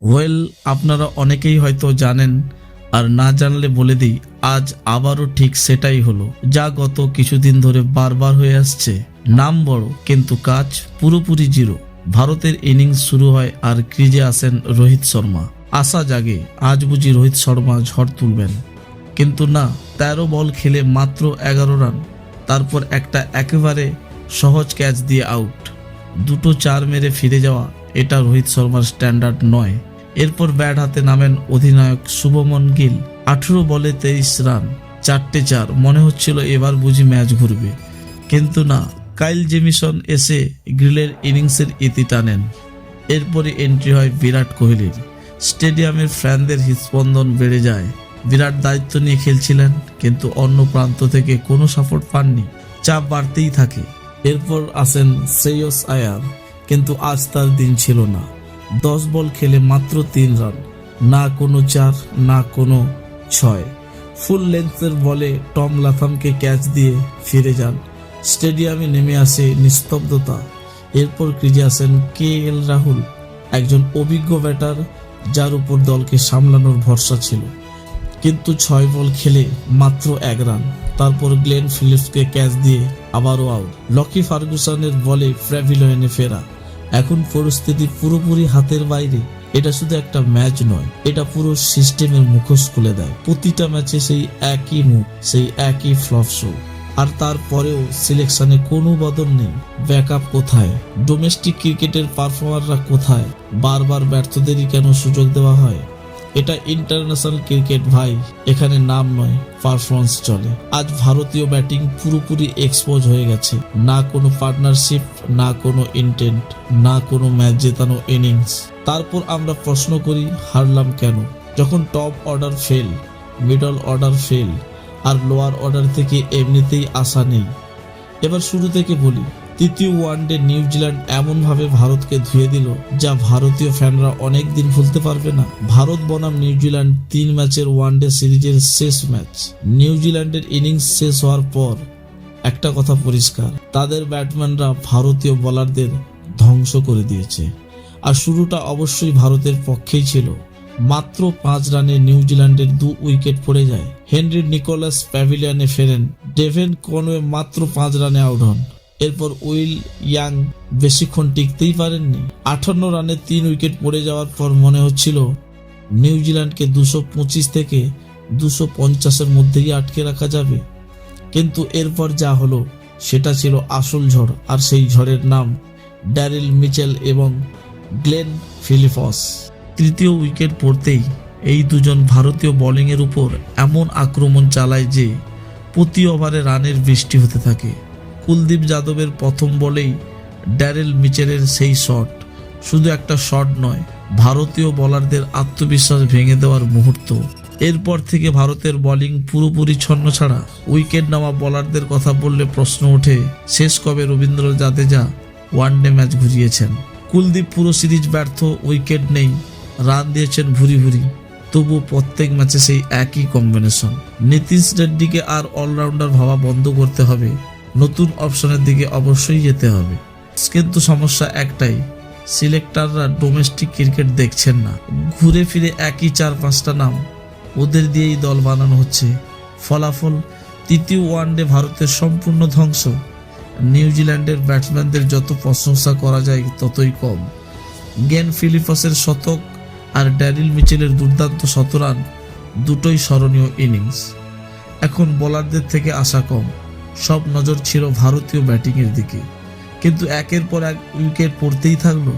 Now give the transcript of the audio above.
Well, আপনারা অনেকেই হয়তো জানেন, আর না জানলে বলে দিই, আজ আবারও ঠিক সেটাই হলো যা গত কিছুদিন ধরে বারবার হয়ে আসছে। নাম বড় কিন্তু কাজ পুরোপুরি জিরো। ভারতের ইনিংস শুরু হয় আর ক্রিজে আসেন রোহিত শর্মা। আশা জাগে আজ বুঝি রোহিত শর্মা ঝড় তুলবেন, কিন্তু না। 13 বল খেলে মাত্র 11 রান, তারপর একটা একেবারে সহজ ক্যাচ দিয়ে আউট। দুটো 4 মেরে ফিরে যাওয়া, এটা রোহিত শর্মার স্ট্যান্ডার্ড নয়। এরপর ব্যাট হাতে নামেন অধিনায়ক শুভমন গিল। 18 বলে 23 রান, 4টে 4। মনে হচ্ছিল এবার বুঝি ম্যাচ ঘুরবে, কিন্তু না। কাইল জেমিসন এসে গিলের ইনিংসের ইতি টানেন। এরপরে এন্ট্রি হয় বিরাট কোহলির। স্টেডিয়ামের ফ্যানদের হৃদস্পন্দন বেড়ে যায়। বিরাট দায়িত্ব নিয়ে খেলছিলেন, কিন্তু অন্য প্রান্ত থেকে কোনো সাপোর্ট পাননি। চাপ বাড়তেই থাকে। এরপর আসেন শ্রেয়স আয়ার, কিন্তু আজ তার দিন ছিল না। 10 বল খেলে মাত্র 3 রান, না কোনো 4 না কোনো 6। ফুল লেন্থের বলে টম লাথামকে ক্যাচ দিয়ে ফিরে যান। স্টেডিয়ামে নেমে আসে নিস্তব্ধতা। এরপর ক্রিজে আসেন KL রাহুল, একজন অভিজ্ঞ ব্যাটার যার উপর দলকে সামলানোর ভরসা ছিল। কিন্তু 6 বল খেলে মাত্র 1 রান। তারপর গ্লেন ফিলিপসকে ক্যাচ দিয়ে আবারও আউট। লকি ফার্গুসনের বলে প্যাভিলিয়নে ফেরা। এখন পরিস্থিতি পুরোপুরি হাতের বাইরে। এটা শুধু একটা ম্যাচ নয়, এটা পুরো সিস্টেমের মুখোশ খুলে দেয়। প্রতিটা ম্যাচে সেই একই মুখ, সেই একই ফ্লপ শো। আর তারপরেও সিলেকশনে কোনো বদল নেই। ব্যাকআপ কোথায়? ডোমেস্টিক ক্রিকেটের পারফর্মাররা কোথায়? বারবার ব্যর্থদেরই কেন সুযোগ দেওয়া হয়? এটা ইন্টারন্যাশনাল ক্রিকেট ভাই, এখানে নাম নয় পারফরমেন্স চলে। আজ ভারতীয় ব্যাটিং পুরোপুরি এক্সপোজ হয়ে গেছে। না কোনো পার্টনারশিপ, না কোনো ইন্টেন্ট, না কোনো ম্যাচ জেতানো ইনিংস। তারপর আমরা প্রশ্ন করি, হারলাম কেন? যখন top order fail, middle order fail, আর লোয়ার অর্ডার থেকে এমনিতেই আশা নেই। এবার শুরু থেকে বলি। তৃতীয় ওয়ানডে নিউজিল্যান্ড এমনভাবে ভারতকে ধুয়ে দিল, যা ভারতীয় ফ্যানরা অনেক দিন ভুলতে পারবে না। ভারত বনাম নিউজিল্যান্ড 3 ম্যাচের ওয়ানডে সিরিজের শেষ ম্যাচ। নিউজিল্যান্ডের ইনিংস শেষ হওয়ার পর একটা কথা পরিষ্কার, তাদের ব্যাটম্যানরা ভারতীয় বোলারদের ধ্বংস করে দিয়েছে। আর শুরুটা অবশ্যই ভারতের পক্ষেই ছিল। মাত্র 5 রানে নিউজিল্যান্ডের 2 উইকেট পড়ে যায়। হেনরি নিকোলাস প্যাভিলিয়নে ফেরেন। ডেভেন কনওয়ে মাত্র 5 রানে আউট হন। এরপর উইল ইয়াং বেশিক্ষণ টিকতেই পারেননি। 58 রানে 3 উইকেট পড়ে যাওয়ার পর মনে হচ্ছিল নিউজিল্যান্ডকে 225 থেকে 250-এর মধ্যেই আটকে রাখা যাবে। কিন্তু এরপর যা হলো সেটা ছিল আসল ঝড়, আর সেই ঝড়ের নাম ড্যারিল মিচেল এবং গ্লেন ফিলিপস। তৃতীয় উইকেট পড়তেই এই দুজন ভারতীয় বোলিংয়ের উপর এমন আক্রমণ চালায় যে প্রতি ওভারে রানের বৃষ্টি হতে থাকে। কুলদীপ যাদবের প্রথম বলেই ড্যারিল মিচেলের সেই শট শুধু একটা শট নয়, ভারতীয় বোলারদের আত্মবিশ্বাস ভেঙে দেওয়ার মুহূর্ত। এরপর থেকে ভারতের বোলিং পুরোপুরি ছন্নছাড়া। উইকেট নেওয়া বোলারদের কথা বললে প্রশ্ন ওঠে, শেষ কবে রবীন্দ্র জাদেজা ওয়ানডে ম্যাচ ঘুরিয়েছেন? কুলদীপ পুরো সিরিজ ব্যর্থ, উইকেট নেই, রান দিয়েছেন ভুরি ভুরি, তবু প্রত্যেক ম্যাচে সেই একই কম্বিনেশন। নীতিশ রেড্ডিকে আর অলরাউন্ডার ভাবা বন্ধ করতে হবে। নতুন অপশনের দিকে অবশ্যই যেতে হবে। কিন্তু সমস্যা একটাই, সিলেক্টররা ডোমেস্টিক ক্রিকেট দেখছেন না। ঘুরে ফিরে একই 4-5টা নাম, ওদের দিয়েই দল বানানো হচ্ছে। ফলাফল, তৃতীয় ওয়ানডে ভারতের সম্পূর্ণ ধ্বংস। নিউজিল্যান্ডের ব্যাটসম্যানদের যত প্রশংসা করা যায় ততই কম। গ্লেন ফিলিপসের শতক আর ড্যারিল মিচেলের দুর্দান্ত 100 রান, দুটোই স্মরণীয় ইনিংস। এখন বোলারদের থেকে আশা কম। সব নজর ছিল ভারতীয় ব্যাটিংয়ের দিকে, কিন্তু একের পর এক উইকেট পড়তেই থাকলো।